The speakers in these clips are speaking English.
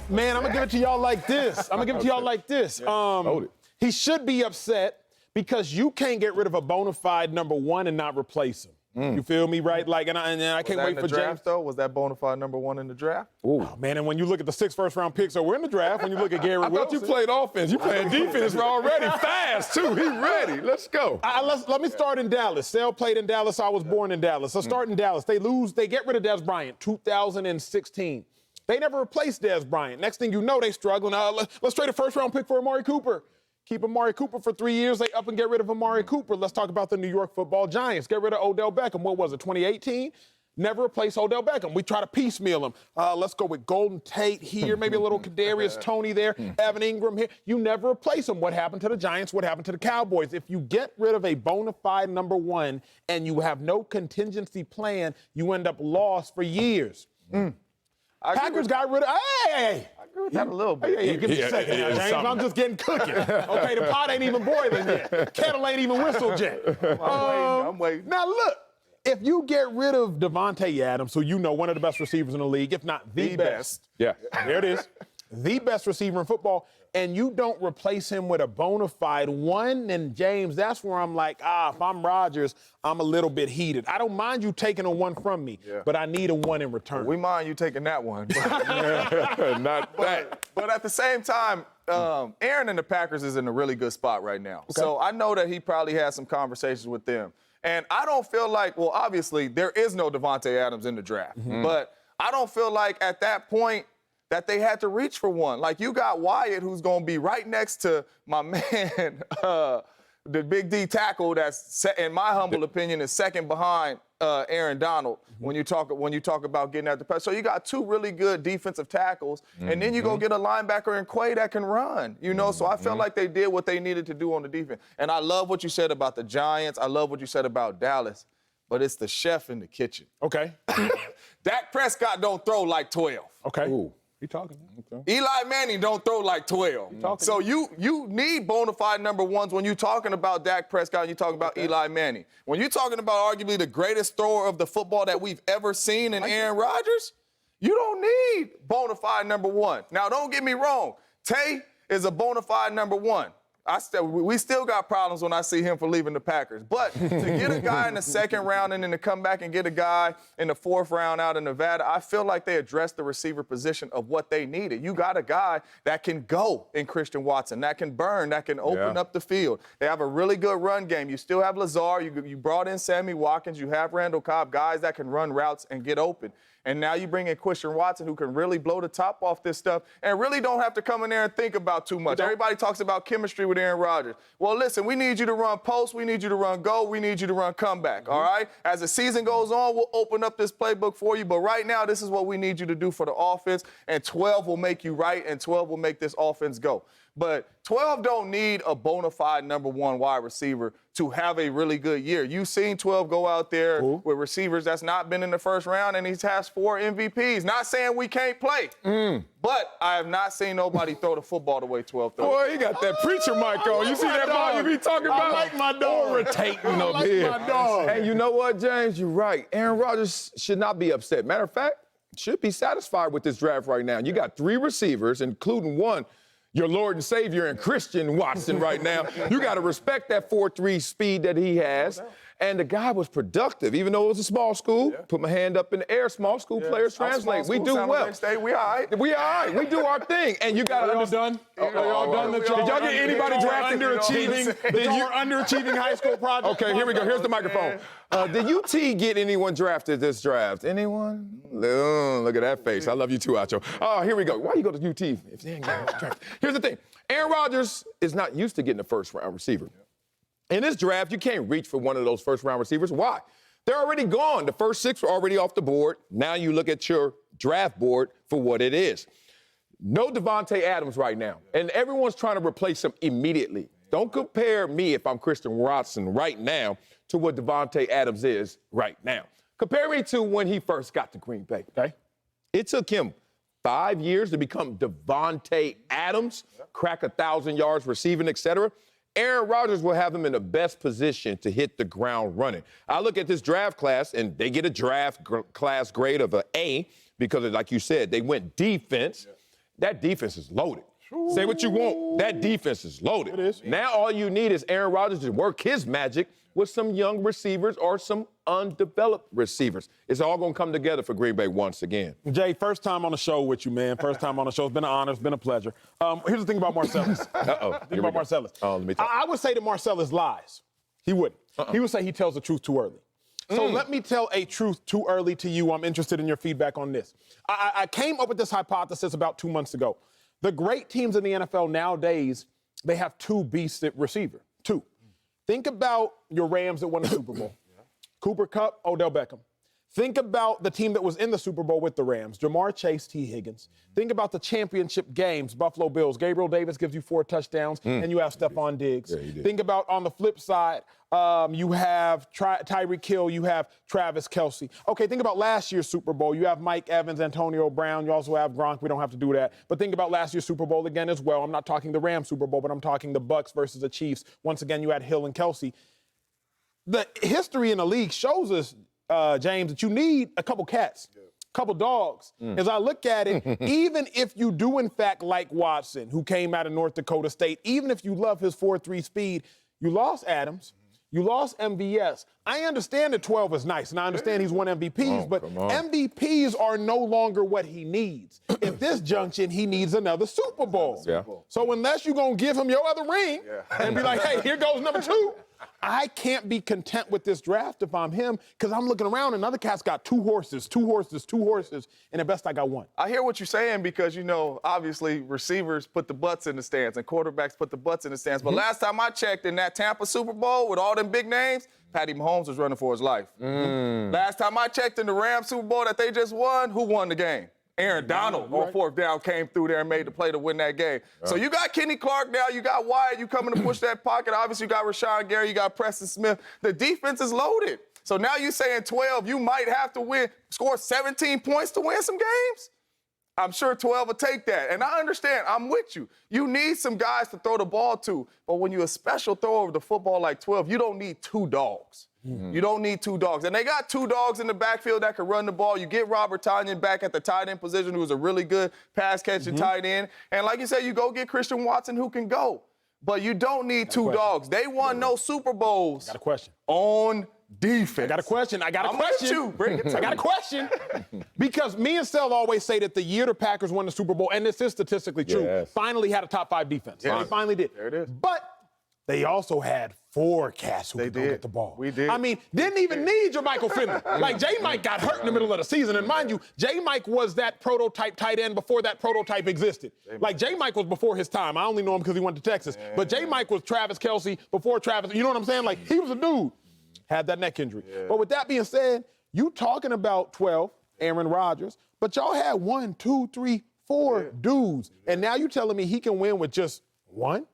Man, I'm going to give it to y'all like this. He should be upset because you can't get rid of a bona fide number one and not replace him. You feel me, right? Like, and I can't wait for draft, James. though? Was that bona fide number one in the draft? Oh, man, and when you look at the 6 first-round picks, so we're in the draft. When you look at Gary Wilson. I thought you played offense. You playing defense already. Fast, too. He ready. Let's go. Let me start in Dallas. Sale played in Dallas. I was born in Dallas. So start in Dallas. They get rid of Dez Bryant, 2016. They never replaced Dez Bryant. Next thing you know, they struggling. Let's trade a first-round pick for Amari Cooper. Keep Amari Cooper for 3 years. They up and get rid of Amari Cooper. Let's talk about the New York Football Giants. Get rid of Odell Beckham. What was it, 2018? Never replace Odell Beckham. We try to piecemeal him. Let's go with Golden Tate here, maybe a little Kadarius Toney there, Evan Ingram here. You never replace him. What happened to the Giants? What happened to the Cowboys? If you get rid of a bona fide number one and you have no contingency plan, you end up lost for years. Packers got rid of. Hey! That a little bit. Hey, give me a second now, James. I'm just getting cooking. Okay, the pot ain't even boiling yet. Kettle ain't even whistled yet. I'm waiting. Now, look, if you get rid of Devontae Adams, who you know one of the best receivers in the league, if not the best. Yeah. There it is. The best receiver in football, and you don't replace him with a bona fide one, then, James, that's where I'm like, if I'm Rodgers, I'm a little bit heated. I don't mind you taking a one from me, but I need a one in return. We mind you taking that one. Not that. But at the same time, Aaron and the Packers is in a really good spot right now. Okay. So I know that he probably had some conversations with them. And I don't feel like, well, obviously, there is no Devontae Adams in the draft. But I don't feel like at that point that they had to reach for one. Like, you got Wyatt, who's going to be right next to my man, the Big D tackle that's, in my humble opinion, is second behind Aaron Donald when you talk about getting at the pass. So you got two really good defensive tackles, and then you go get a linebacker in Quay that can run, you know? So I felt like they did what they needed to do on the defense. And I love what you said about the Giants. I love what you said about Dallas. But it's the chef in the kitchen. Okay. Dak Prescott don't throw like 12. Okay. Ooh. You talking? Okay. Eli Manning don't throw like 12. So you need bona fide number ones when you're talking about Dak Prescott and you're talking about Eli Manning. When you're talking about arguably the greatest thrower of the football that we've ever seen in Aaron Rodgers, you don't need bona fide number one. Now, don't get me wrong. Tay is a bona fide number one. We still got problems when I see him for leaving the Packers. But to get a guy in the second round and then to come back and get a guy in the fourth round out of Nevada, I feel like they addressed the receiver position of what they needed. You got a guy that can go in Christian Watson, that can burn, that can open up the field. They have a really good run game. You still have Lazard. You brought in Sammy Watkins. You have Randall Cobb, guys that can run routes and get open. And now you bring in Christian Watson, who can really blow the top off this stuff and really don't have to come in there and think about too much. Everybody talks about chemistry with Aaron Rodgers. Well, listen, we need you to run post. We need you to run go. We need you to run comeback, all right? As the season goes on, we'll open up this playbook for you. But right now, this is what we need you to do for the offense. And 12 will make you right, and 12 will make this offense go. But 12 don't need a bona fide number one wide receiver to have a really good year. You've seen 12 go out there with receivers that's not been in the first round, and he has 4 MVPs. Not saying we can't play, but I have not seen nobody throw the football the way 12 throws. Boy, he got that preacher mic on. You see that ball you be talking about? I like my dog. Rotating up here. My dog. And you know what, James? You're right. Aaron Rodgers should not be upset. Matter of fact, should be satisfied with this draft right now. You got 3 receivers, including one, your Lord and Savior and Christian Watson right now. You got to respect that 4.3 speed that he has. And the guy was productive, even though it was a small school. Put my hand up in the air. Small school players translate. We do well. We all right. We all right. We do our thing. And you got to understand. Are y'all done? Did y'all get anybody drafted? Underachieving high school project? Okay, here we go. Here's the microphone. Did UT get anyone drafted this draft? Anyone? Look at that face. I love you too, Acho. Oh, here we go. Why you go to UT if they ain't got drafted? Here's the thing. Aaron Rodgers is not used to getting a first-round receiver. In this draft, you can't reach for one of those first-round receivers. Why? They're already gone. The first 6 were already off the board. Now you look at your draft board for what it is. No Devontae Adams right now. And everyone's trying to replace him immediately. Don't compare me, if I'm Christian Watson right now, to what Devontae Adams is right now. Compare me to when he first got to Green Bay. Okay? It took him 5 years to become Devontae Adams, crack 1,000 yards receiving, etc. Aaron Rodgers will have him in the best position to hit the ground running. I look at this draft class, and they get a draft class grade of an A because, like you said, they went defense. that defense is loaded. Say what you want, that defense is loaded. It is. Now all you need is Aaron Rodgers to work his magic with some young receivers or some undeveloped receivers. It's all going to come together for Green Bay once again. Jay, first time on the show with you, man. First time on the show. It's been an honor. It's been a pleasure. Here's the thing about Marcellus. Here we go. Marcellus. Oh, let me talk. I would say that Marcellus lies. He wouldn't. He would say he tells the truth too early. So let me tell a truth too early to you. I'm interested in your feedback on this. I came up with this hypothesis about 2 months ago. The great teams in the NFL nowadays, they have two beasts at receiver. Two. Think about your Rams that won the Super Bowl. Cooper Kupp, Odell Beckham. Think about the team that was in the Super Bowl with the Rams, Jamar Chase, T. Higgins. Think about the championship games, Buffalo Bills. Gabriel Davis gives you 4 touchdowns, and you have Stephon Diggs. Yeah, think about on the flip side, you have Tyreek Hill, you have Travis Kelce. Okay, think about last year's Super Bowl. You have Mike Evans, Antonio Brown. You also have Gronk. We don't have to do that. But think about last year's Super Bowl again as well. I'm not talking the Rams Super Bowl, but I'm talking the Bucs versus the Chiefs. Once again, you had Hill and Kelce. The history in the league shows us, James, that you need a couple cats, a couple dogs. As I look at it, even if you do, in fact, like Watson, who came out of North Dakota State, even if you love his 4.3 speed, you lost Adams. You lost MVS. I understand that 12 is nice, and I understand he's won MVPs, but MVPs are no longer what he needs. At this junction, he needs another Super Bowl. Yeah. So unless you're going to give him your other ring and be like, hey, here goes number 2, I can't be content with this draft if I'm him, because I'm looking around and another cat's got 2 horses, and at best I got 1. I hear what you're saying because, you know, obviously receivers put the butts in the stands and quarterbacks put the butts in the stands. But last time I checked, in that Tampa Super Bowl with all them big names, Patty Mahomes was running for his life. Last time I checked in the Rams Super Bowl that they just won, who won the game? Aaron Donald on 4th down came through there and made the play to win that game. So you got Kenny Clark now, you got Wyatt, you coming to push that pocket. Obviously, you got Rashawn Gary, you got Preston Smith. The defense is loaded. So now you saying 12, you might have to score 17 points to win some games? I'm sure 12 will take that. And I understand, I'm with you. You need some guys to throw the ball to. But when you're a special thrower of the football like 12, you don't need 2 dogs. You don't need 2 dogs. And they got 2 dogs in the backfield that can run the ball. You get Robert Tonyan back at the tight end position, who's a really good pass-catching tight end. And like you said, you go get Christian Watson, who can go. But you don't need 2 dogs. They won no Super Bowls. I got a question. On defense. I got a question. I'm with you. Bring it to I got a question. Because me and Sel always say that the year the Packers won the Super Bowl, and this is statistically true, finally had a top 5 defense. They finally did. There it is. But they also had 4 cats who could go get the ball. We did. I mean, didn't even need your Michael Finley. Like, J-Mike got hurt in the middle of the season. And mind you, J-Mike was that prototype tight end before that prototype existed. Like, J-Mike was before his time. I only know him because he went to Texas. But J-Mike was Travis Kelce before Travis. You know what I'm saying? Like, he was a dude. Had that neck injury. But with that being said, you talking about 12, Aaron Rodgers, but y'all had 1, 2, 3, 4 dudes. And now you telling me he can win with just 1?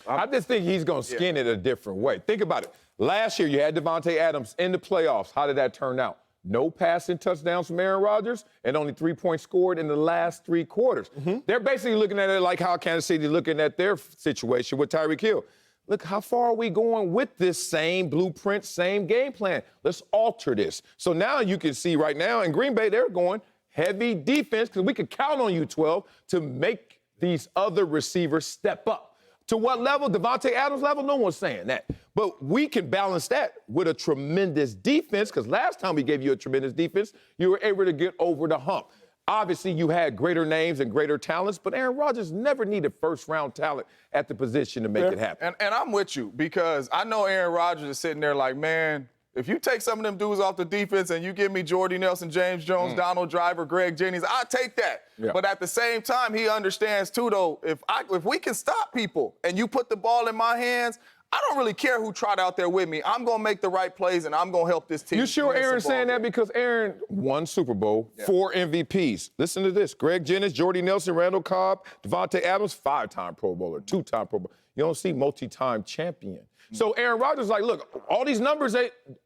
I just think he's going to skin it a different way. Think about it. Last year, you had Devontae Adams in the playoffs. How did that turn out? No passing touchdowns from Aaron Rodgers and only 3 points scored in the last 3 quarters. They're basically looking at it like how Kansas City looking at their situation with Tyreek Hill. Look, how far are we going with this same blueprint, same game plan? Let's alter this. So now you can see right now in Green Bay, they're going heavy defense because we could count on you, 12, to make these other receivers step up. To what level? Devontae Adams level? No one's saying that. But we can balance that with a tremendous defense, because last time we gave you a tremendous defense, you were able to get over the hump. Obviously, you had greater names and greater talents, but Aaron Rodgers never needed first-round talent at the position to make it happen. And I'm with you, because I know Aaron Rodgers is sitting there like, man, if you take some of them dudes off the defense and you give me Jordy Nelson, James Jones, Donald Driver, Greg Jennings, I'll take that. But at the same time, he understands, too, though, if we can stop people and you put the ball in my hands, I don't really care who trot out there with me. I'm going to make the right plays, and I'm going to help this team. You sure Aaron's saying that? Because Aaron won Super Bowl, 4 MVPs. Listen to this. Greg Jennings, Jordy Nelson, Randall Cobb, Devontae Adams, 5-time Pro Bowler, 2-time Pro Bowler. You don't see multi-time champion. So Aaron Rodgers is like, look, all these numbers,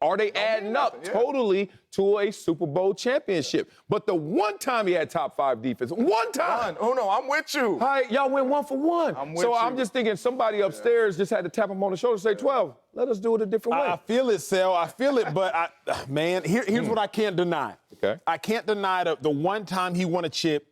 are they adding up totally to a Super Bowl championship? But the one time he had top 5 defense, one time. Oh, no, I'm with you. All right, y'all went 1 for 1. I'm just thinking somebody upstairs just had to tap him on the shoulder and say, 12, let us do it a different way. I feel it, Sel. I feel it, but, man, here's what I can't deny. Okay. I can't deny the one time he won a chip,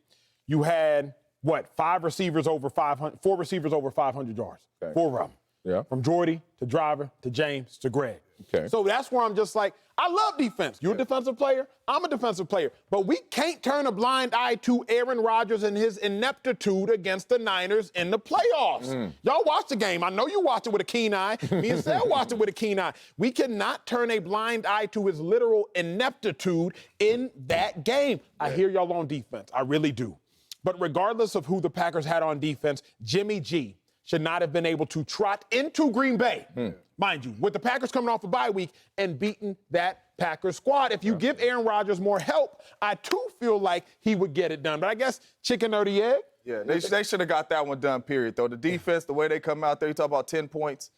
you had 4 receivers over 500 yards. Okay. 4 of them. Yeah. From Jordy to Driver to James to Greg. Okay. So that's where I'm just like, I love defense. You're a defensive player. I'm a defensive player. But we can't turn a blind eye to Aaron Rodgers and his ineptitude against the Niners in the playoffs. Y'all watched the game. I know you watched it with a keen eye. Me and Sal watched it with a keen eye. We cannot turn a blind eye to his literal ineptitude in that game. I hear y'all on defense. I really do. But regardless of who the Packers had on defense, Jimmy G should not have been able to trot into Green Bay, mind you, with the Packers coming off a bye week and beating that Packers squad. If you give Aaron Rodgers more help, I too feel like he would get it done. But I guess chicken or the egg? Yeah, they should have got that one done, period, though. The defense, the way they come out there, you talk about 10 points.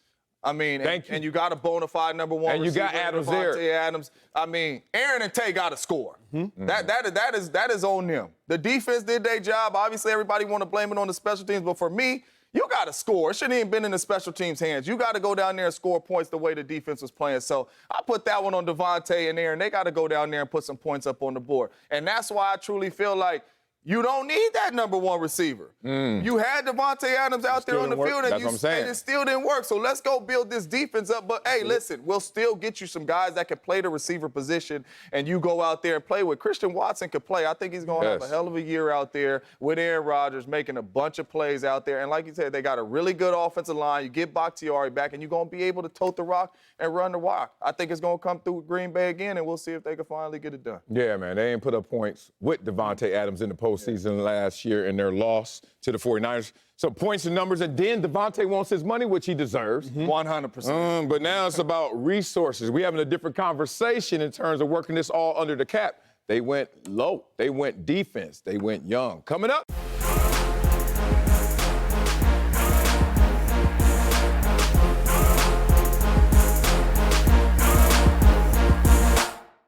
I mean, and you got a bona fide number one and you receiver, got Adams there. Adams. I mean, Aaron and Tay got to score. That is on them. The defense did their job. Obviously, everybody want to blame it on the special teams, but for me, you got to score. It shouldn't even been in the special teams' hands. You got to go down there and score points the way the defense was playing. So I put that one on Devontae and Aaron. They got to go down there and put some points up on the board. And that's why I truly feel like you don't need that number one receiver. You had Devontae Adams out there on the field, and it still didn't work. So let's go build this defense up. But, hey, listen, we'll still get you some guys that can play the receiver position, and you go out there and play with. Christian Watson could play. I think he's going to have a hell of a year out there with Aaron Rodgers, making a bunch of plays out there. And like you said, they got a really good offensive line. You get Bakhtiari back, and you're going to be able to tote the rock and run the rock. I think it's going to come through Green Bay again, and we'll see if they can finally get it done. Yeah, man, they ain't put up points with Devontae Adams in the postseason last year in their loss to the 49ers. So points and numbers, and then Devontae wants his money, which he deserves. 100%. But now it's about resources. We're having a different conversation in terms of working this all under the cap. They went low. They went defense. They went young. Coming up.